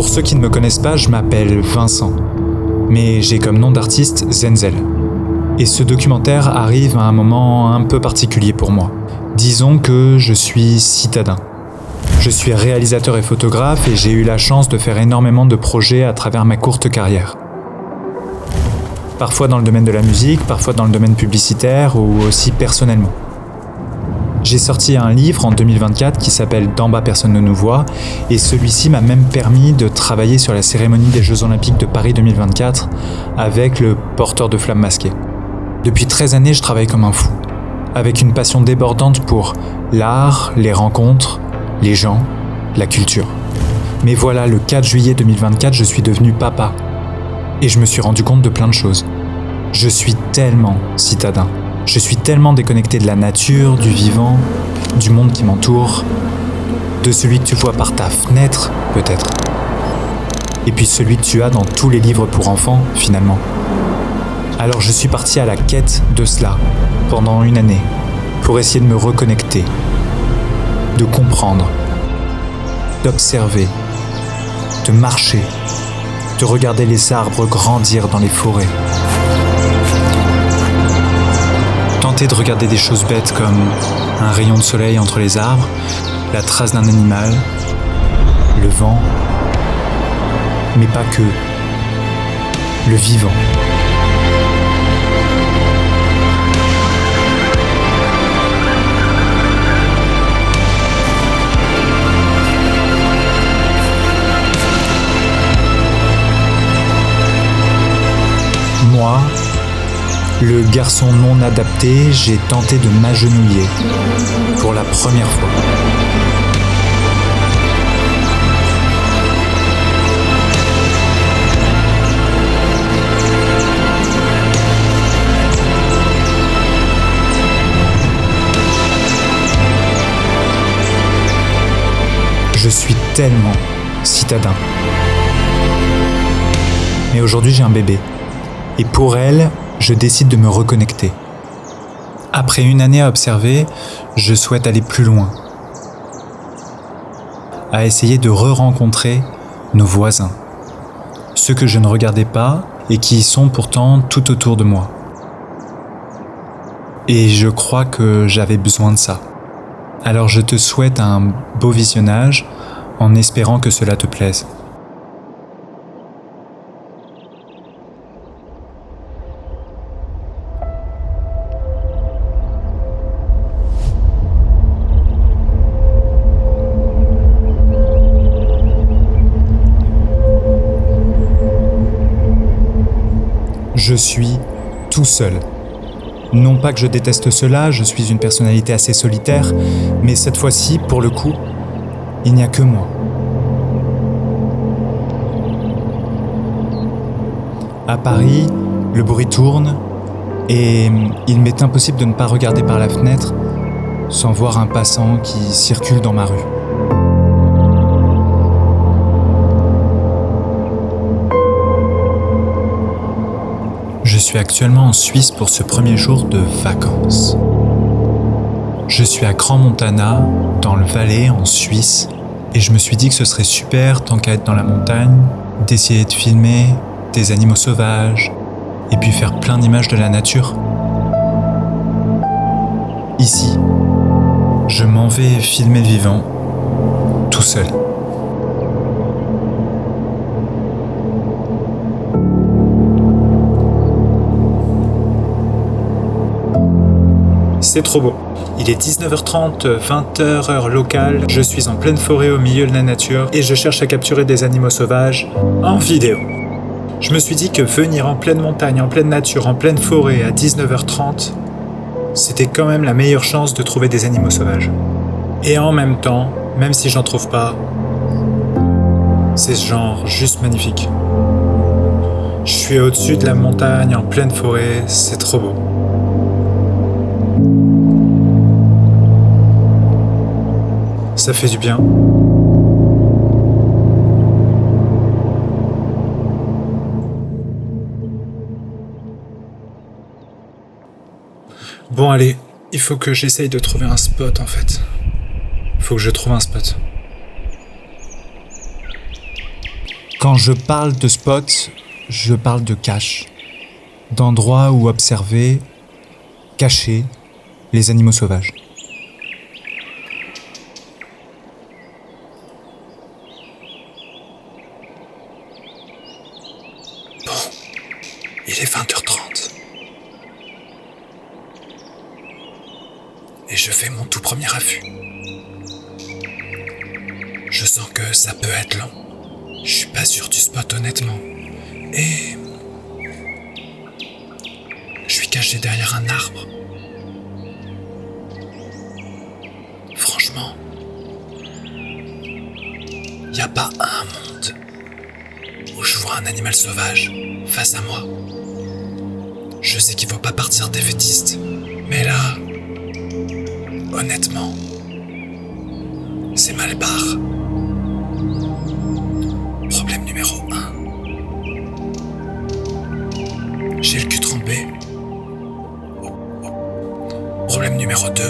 ceux qui ne me connaissent pas, je m'appelle Vincent, mais j'ai comme nom d'artiste Zenzel. Et ce documentaire arrive à un moment un peu particulier pour moi. Disons que je suis citadin. Je suis réalisateur et photographe et j'ai eu la chance de faire énormément de projets à travers ma courte carrière. Parfois dans le domaine de la musique, parfois dans le domaine publicitaire ou aussi personnellement. J'ai sorti un livre en 2024 qui s'appelle « D'en bas, personne ne nous voit » et celui-ci m'a même permis de travailler sur la cérémonie des Jeux Olympiques de Paris 2024 avec le porteur de flammes masqué. Depuis 13 années, je travaille comme un fou, avec une passion débordante pour l'art, les rencontres, les gens, la culture. Mais voilà, le 4 juillet 2024, je suis devenu papa. Et je me suis rendu compte de plein de choses. Je suis tellement citadin. Je suis tellement déconnecté de la nature, du vivant, du monde qui m'entoure, de celui que tu vois par ta fenêtre, peut-être. Et puis celui que tu as dans tous les livres pour enfants, finalement. Alors je suis parti à la quête de cela, pendant une année, pour essayer de me reconnecter, de comprendre, d'observer, de marcher, de regarder les arbres grandir dans les forêts. Tenter de regarder des choses bêtes comme un rayon de soleil entre les arbres, la trace d'un animal, le vent, mais pas que, le vivant. Moi, le garçon non adapté, j'ai tenté de m'agenouiller pour la première fois. Je suis tellement citadin. Mais aujourd'hui, j'ai un bébé. Et pour elle, je décide de me reconnecter. Après une année à observer, je souhaite aller plus loin. À essayer de re-rencontrer nos voisins. Ceux que je ne regardais pas et qui sont pourtant tout autour de moi. Et je crois que j'avais besoin de ça. Alors je te souhaite un beau visionnage en espérant que cela te plaise. Je suis tout seul. Non pas que je déteste cela, je suis une personnalité assez solitaire, mais cette fois-ci, pour le coup, il n'y a que moi. À Paris, le bruit tourne et il m'est impossible de ne pas regarder par la fenêtre sans voir un passant qui circule dans ma rue. Je suis actuellement en Suisse pour ce premier jour de vacances. Je suis à Grand Montana, dans le Valais, en Suisse, et je me suis dit que ce serait super, tant qu'à être dans la montagne, d'essayer de filmer des animaux sauvages, et puis faire plein d'images de la nature. Ici, je m'en vais filmer le vivant, tout seul. C'est trop beau. Il est 19h30, 20h heure locale. Je suis en pleine forêt au milieu de la nature et je cherche à capturer des animaux sauvages en vidéo. Je me suis dit que venir en pleine montagne, en pleine nature, en pleine forêt à 19h30, c'était quand même la meilleure chance de trouver des animaux sauvages. Et en même temps, même si j'en trouve pas, c'est genre juste magnifique. Je suis au-dessus de la montagne, en pleine forêt, c'est trop beau. Ça fait du bien. Bon allez, il faut que j'essaye de trouver un spot en fait. Il faut que je trouve un spot. Quand je parle de spots, je parle de caches, d'endroits où observer, cacher les animaux sauvages. Bon, il est 20h30. Et je fais mon tout premier affût. Je sens que ça peut être long. Je suis pas sûr du spot honnêtement. Et je suis caché derrière un arbre. Franchement, y a pas un monde où je vois un animal sauvage face à moi. Je sais qu'il faut pas partir défaitiste, mais là, honnêtement, c'est mal barre. Problème numéro 1. J'ai le cul trempé. Problème numéro 2.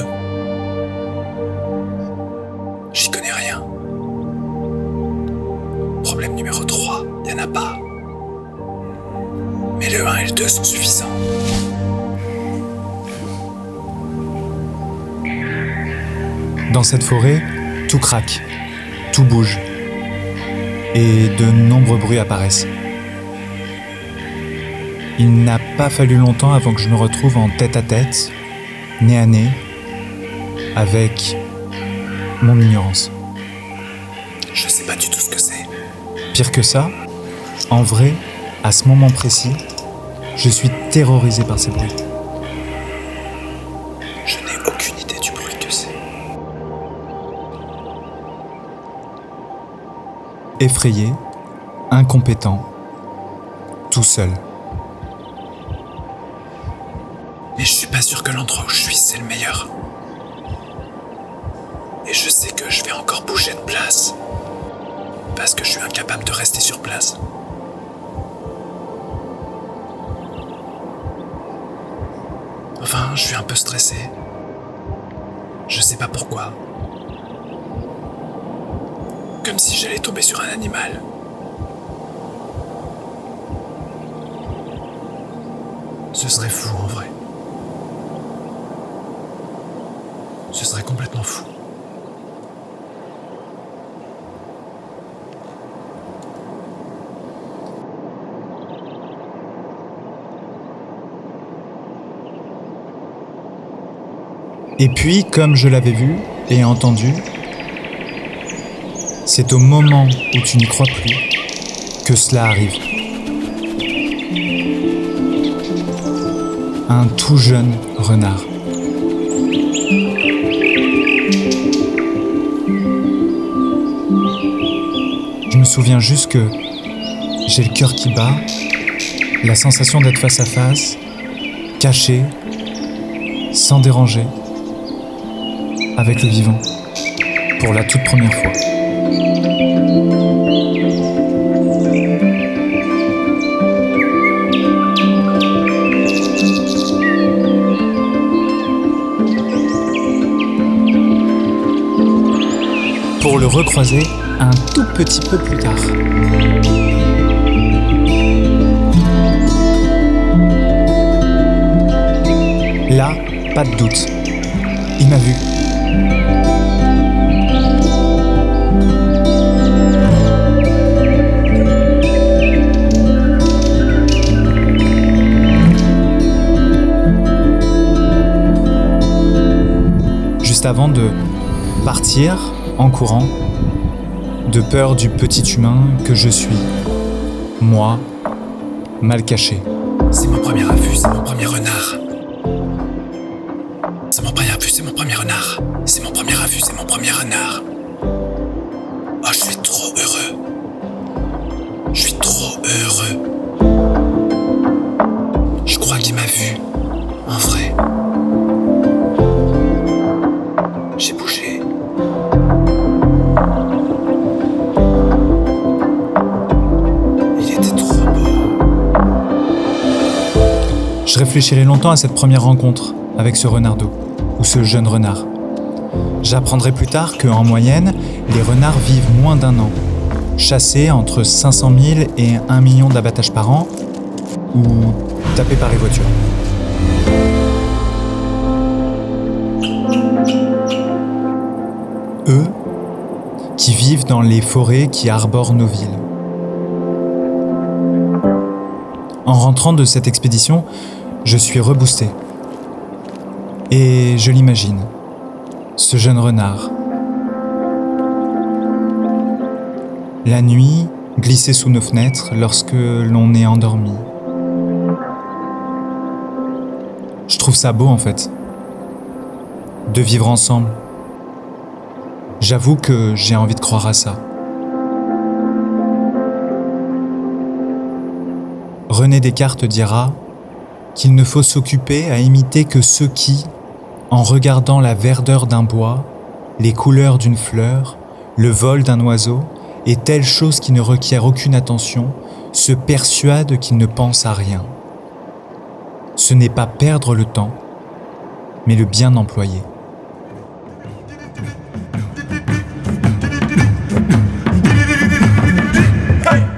J'y connais rien. Problème numéro 3. Y en a pas. Mais le 1 et le 2 sont suffisants. Dans cette forêt, tout craque, tout bouge, et de nombreux bruits apparaissent. Il n'a pas fallu longtemps avant que je me retrouve en tête-à-tête, nez à nez, avec mon ignorance. Je sais pas du tout ce que c'est. Pire que ça, en vrai, à ce moment précis, je suis terrorisé par ces bruits. Je n'ai aucune idée du bruit que c'est. Effrayé, incompétent, tout seul. Mais je suis pas sûr que l'endroit où je suis c'est le meilleur. Et je sais que je vais encore bouger de place. Parce que je suis incapable de rester sur place. Enfin, je suis un peu stressé. Je sais pas pourquoi. Comme si j'allais tomber sur un animal. Ce serait fou en vrai. Ce serait complètement fou. Et puis, comme je l'avais vu et entendu, c'est au moment où tu n'y crois plus que cela arrive. Un tout jeune renard. Je me souviens juste que j'ai le cœur qui bat, la sensation d'être face à face, caché, sans déranger, avec le vivant, pour la toute première fois. Pour le recroiser un tout petit peu plus tard. Là, pas de doute, il m'a vu. Juste avant de partir en courant, de peur du petit humain que je suis, moi, mal caché. C'est mon premier affût, c'est mon premier renard. C'est mon premier affût, c'est mon premier renard. C'est mon premier affût, c'est mon premier renard. Oh, je suis trop heureux. Je suis trop heureux. Je crois qu'il m'a vu, en vrai. J'ai bougé. Il était trop beau. Je réfléchirai longtemps à cette première rencontre avec ce renardeau, ou ce jeune renard. J'apprendrai plus tard qu'en moyenne, les renards vivent moins d'1 an. chasser entre 500 000 et 1 million d'abattages par an, ou taper par les voitures. Eux, qui vivent dans les forêts qui arborent nos villes. En rentrant de cette expédition, je suis reboosté. Et je l'imagine, ce jeune renard. La nuit, glisser sous nos fenêtres lorsque l'on est endormi. Je trouve ça beau en fait, de vivre ensemble. J'avoue que j'ai envie de croire à ça. René Descartes dira qu'il ne faut s'occuper à imiter que ceux qui, en regardant la verdeur d'un bois, les couleurs d'une fleur, le vol d'un oiseau et telle chose qui ne requiert aucune attention, se persuadent qu'ils ne pensent à rien. Ce n'est pas perdre le temps, mais le bien employer.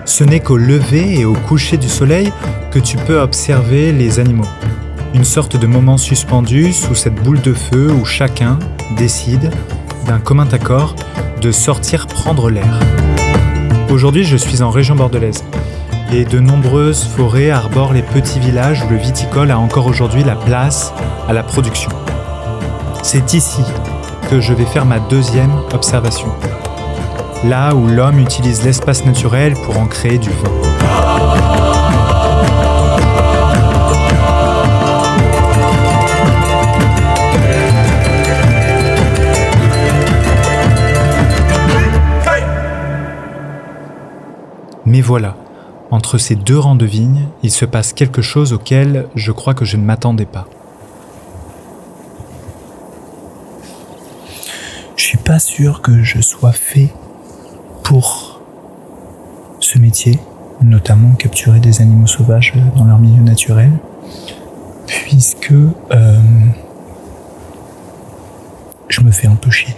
Ce n'est qu'au lever et au coucher du soleil que tu peux observer les animaux. Une sorte de moment suspendu sous cette boule de feu où chacun décide, d'un commun accord, de sortir prendre l'air. Aujourd'hui, je suis en région bordelaise et de nombreuses forêts arborent les petits villages où le viticole a encore aujourd'hui la place à la production. C'est ici que je vais faire ma deuxième observation. Là où l'homme utilise l'espace naturel pour en créer du vin. Mais voilà, entre ces deux rangs de vignes, il se passe quelque chose auquel je crois que je ne m'attendais pas. Je suis pas sûr que je sois fait pour ce métier, notamment capturer des animaux sauvages dans leur milieu naturel, puisque je me fais un peu chier.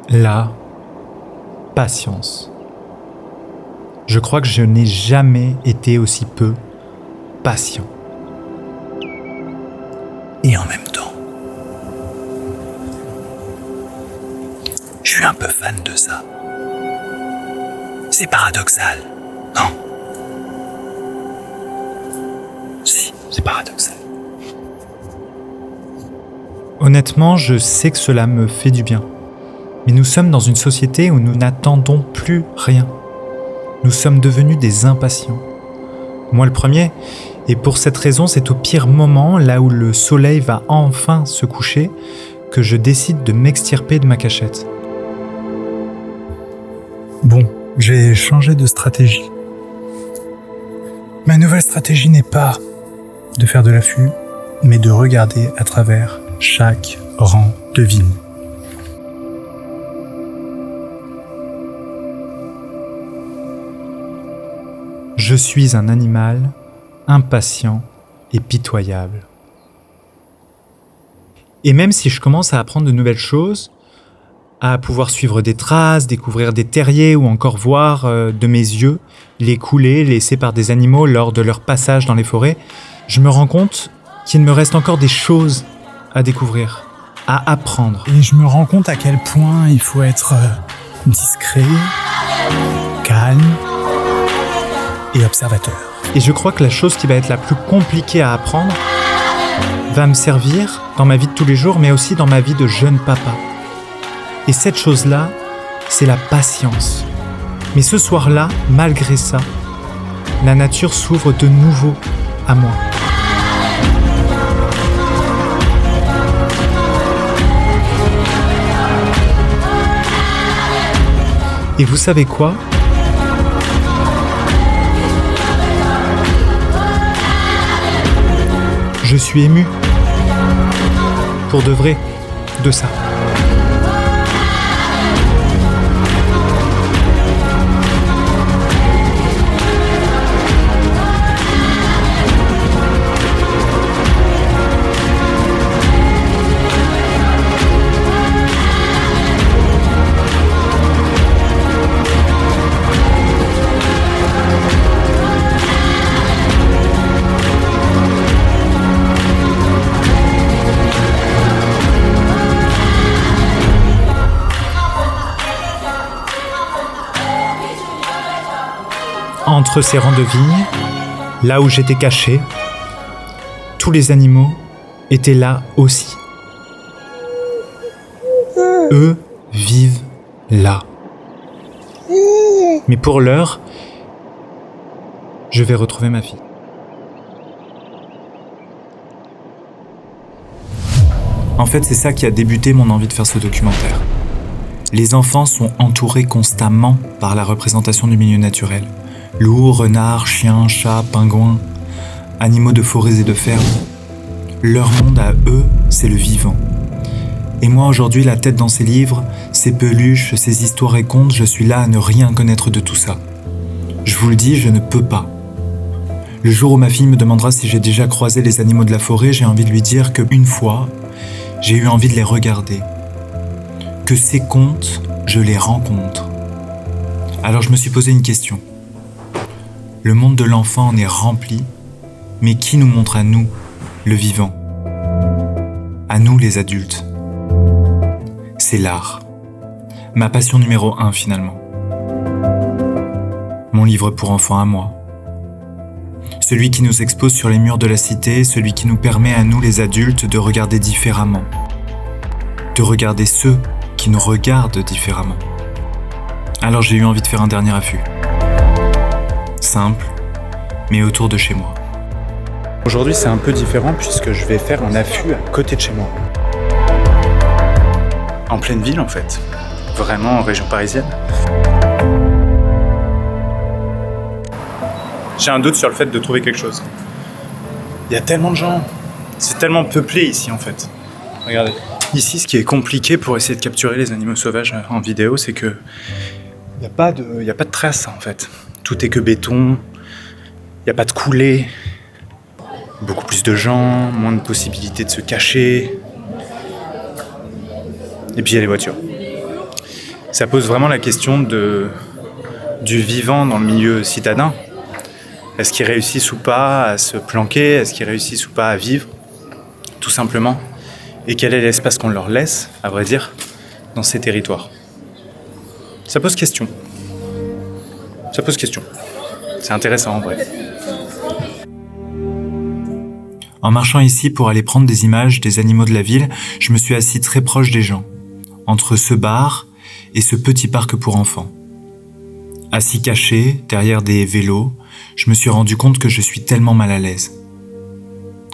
La patience. Je crois que je n'ai jamais été aussi peu patient. Et en même temps, je suis un peu fan de ça. C'est paradoxal, non? Si, c'est paradoxal. Honnêtement, je sais que cela me fait du bien. Mais nous sommes dans une société où nous n'attendons plus rien. Nous sommes devenus des impatients. Moi le premier, et pour cette raison, c'est au pire moment, là où le soleil va enfin se coucher, que je décide de m'extirper de ma cachette. Bon, j'ai changé de stratégie. Ma nouvelle stratégie n'est pas de faire de l'affût, mais de regarder à travers chaque rang de vigne. Je suis un animal impatient et pitoyable. Et même si je commence à apprendre de nouvelles choses, à pouvoir suivre des traces, découvrir des terriers ou encore voir de mes yeux les coulées laissées par des animaux lors de leur passage dans les forêts, je me rends compte qu'il me reste encore des choses à découvrir, à apprendre. Et je me rends compte à quel point il faut être discret, calme et observateur. Et je crois que la chose qui va être la plus compliquée à apprendre va me servir dans ma vie de tous les jours, mais aussi dans ma vie de jeune papa. Et cette chose-là, c'est la patience. Mais ce soir-là, malgré ça, la nature s'ouvre de nouveau à moi. Et vous savez quoi ? Je suis ému. Pour de vrai, de ça. entre ces rangs de vignes, là où j'étais caché, tous les animaux étaient là aussi. Eux vivent là. Mais pour l'heure, je vais retrouver ma fille. En fait, c'est ça qui a débuté mon envie de faire ce documentaire. Les enfants sont entourés constamment par la représentation du milieu naturel. Loups, renards, chiens, chats, pingouins, animaux de forêts et de fermes. Leur monde à eux, c'est le vivant. Et moi aujourd'hui, la tête dans ces livres, ces peluches, ces histoires et contes, je suis là à ne rien connaître de tout ça. Je vous le dis, je ne peux pas. Le jour où ma fille me demandera si j'ai déjà croisé les animaux de la forêt, j'ai envie de lui dire qu'une fois, j'ai eu envie de les regarder. Que ces contes, je les rencontre. Alors je me suis posé une question. Le monde de l'enfant en est rempli, mais qui nous montre à nous, le vivant? À nous, les adultes. C'est l'art. Ma passion numéro 1 finalement. Mon livre pour enfants à moi. Celui qui nous expose sur les murs de la cité, celui qui nous permet à nous les adultes de regarder différemment. De regarder ceux qui nous regardent différemment. Alors j'ai eu envie de faire un dernier affût. Simple, mais autour de chez moi. Aujourd'hui, c'est un peu différent puisque je vais faire un affût à côté de chez moi. En pleine ville, en fait. Vraiment en région parisienne. J'ai un doute sur le fait de trouver quelque chose. Il y a tellement de gens. C'est tellement peuplé ici, en fait. Regardez. Ici, ce qui est compliqué pour essayer de capturer les animaux sauvages en vidéo, c'est que il n'y a pas de traces, en fait. Tout est que béton. Il n'y a pas de coulée. Beaucoup plus de gens, moins de possibilités de se cacher. Et puis il y a les voitures. Ça pose vraiment la question du vivant dans le milieu citadin. Est-ce qu'ils réussissent ou pas à se planquer? Est-ce qu'ils réussissent ou pas à vivre? Tout simplement. Et quel est l'espace qu'on leur laisse, à vrai dire, dans ces territoires? Ça pose question. Ça pose question. C'est intéressant en vrai. En marchant ici pour aller prendre des images des animaux de la ville, je me suis assis très proche des gens, entre ce bar et ce petit parc pour enfants. Assis caché, derrière des vélos, je me suis rendu compte que je suis tellement mal à l'aise.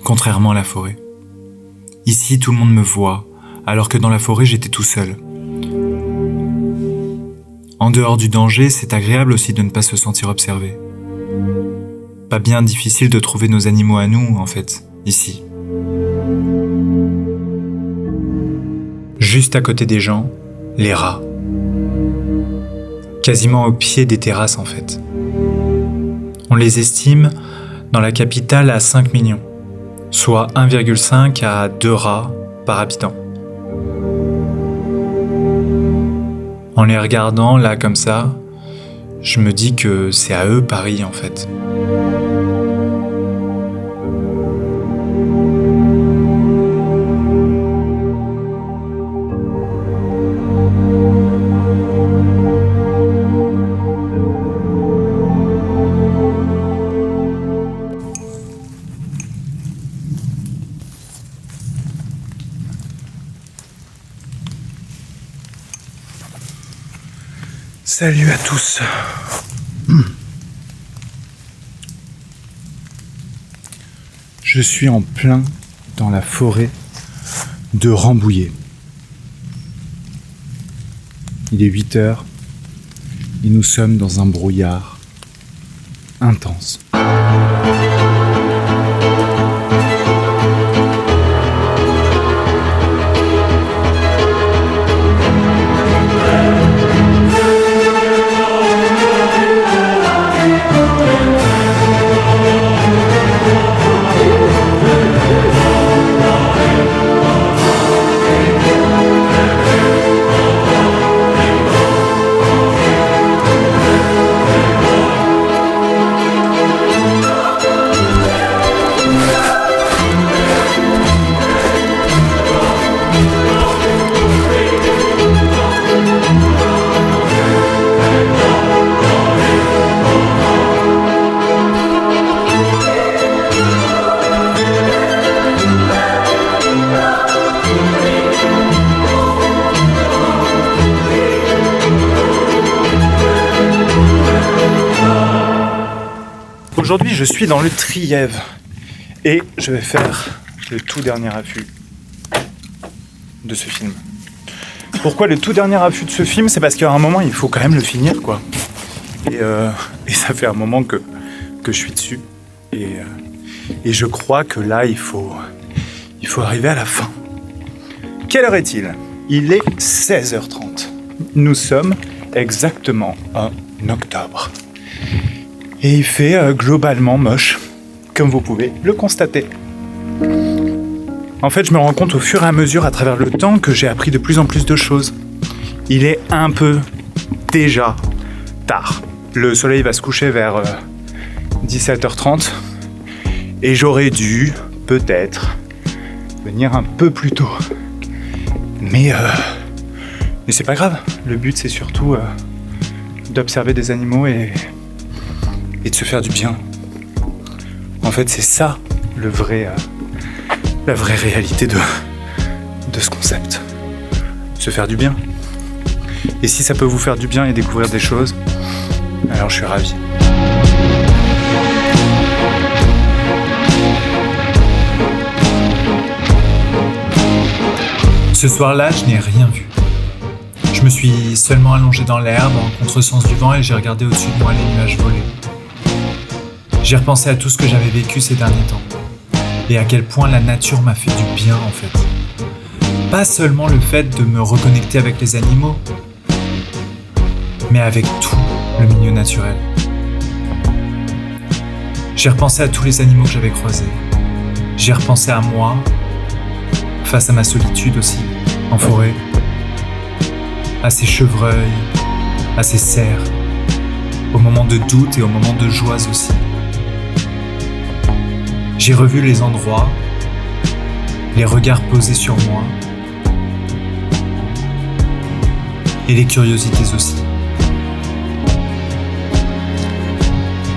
Contrairement à la forêt. Ici, tout le monde me voit, alors que dans la forêt, j'étais tout seul. En dehors du danger, c'est agréable aussi de ne pas se sentir observé. Pas bien difficile de trouver nos animaux à nous, en fait, ici. Juste à côté des gens, les rats. Quasiment au pied des terrasses, en fait. On les estime, dans la capitale, à 5 millions, soit 1,5 à 2 rats par habitant. En les regardant, là, comme ça, je me dis que c'est à eux Paris, en fait. Salut à tous. Je suis en plein dans la forêt de Rambouillet. Il est 8h et nous sommes dans un brouillard intense. Aujourd'hui, je suis dans le Trièves et je vais faire le tout dernier affût de ce film. Pourquoi le tout dernier affût de ce film? C'est parce qu'à un moment, il faut quand même le finir, quoi. Et ça fait un moment que je suis dessus. Et je crois que là, il faut arriver à la fin. Quelle heure est-il? Il est 16h30. Nous sommes exactement en octobre. Et il fait globalement moche, comme vous pouvez le constater. En fait, je me rends compte au fur et à mesure, à travers le temps, que j'ai appris de plus en plus de choses. Il est un peu déjà tard. Le soleil va se coucher vers 17h30 et j'aurais dû, peut-être, venir un peu plus tôt. Mais c'est pas grave. Le but, c'est surtout d'observer des animaux et de se faire du bien. En fait, c'est ça la vraie réalité de ce concept. Se faire du bien. Et si ça peut vous faire du bien et découvrir des choses, alors je suis ravi. Ce soir-là, je n'ai rien vu. Je me suis seulement allongé dans l'herbe en contresens du vent et j'ai regardé au-dessus de moi les nuages voler. J'ai repensé à tout ce que j'avais vécu ces derniers temps et à quel point la nature m'a fait du bien en fait. Pas seulement le fait de me reconnecter avec les animaux, mais avec tout le milieu naturel. J'ai repensé à tous les animaux que j'avais croisés. J'ai repensé à moi, face à ma solitude aussi, en forêt, à ces chevreuils, à ces cerfs, aux moments de doute et aux moments de joie aussi. J'ai revu les endroits, les regards posés sur moi, et les curiosités aussi.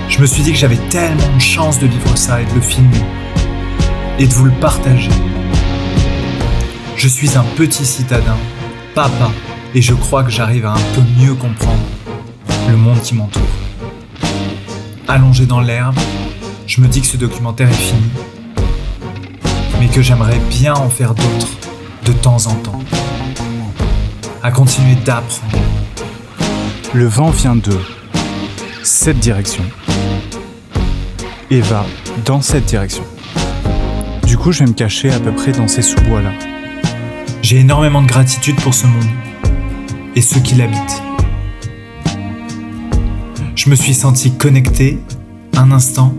Je me suis dit que j'avais tellement de chance de vivre ça et de le filmer, et de vous le partager. Je suis un petit citadin, papa, et je crois que j'arrive à un peu mieux comprendre le monde qui m'entoure. Allongé dans l'herbe, je me dis que ce documentaire est fini, mais que j'aimerais bien en faire d'autres de temps en temps. À continuer d'apprendre. Le vent vient de cette direction et va dans cette direction. Du coup, je vais me cacher à peu près dans ces sous-bois-là. J'ai énormément de gratitude pour ce monde et ceux qui l'habitent. Je me suis senti connecté un instant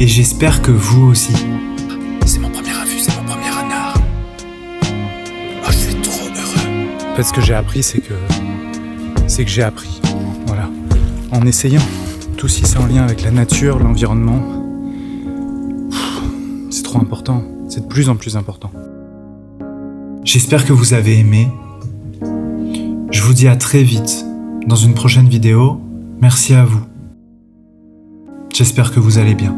et j'espère que vous aussi. C'est mon premier affût, c'est mon premier renard. Oh, je suis trop heureux. En fait, ce que j'ai appris, c'est que j'ai appris. Voilà. En essayant. Tout si c'est en lien avec la nature, l'environnement. C'est trop important. C'est de plus en plus important. J'espère que vous avez aimé. Je vous dis à très vite dans une prochaine vidéo. Merci à vous. J'espère que vous allez bien.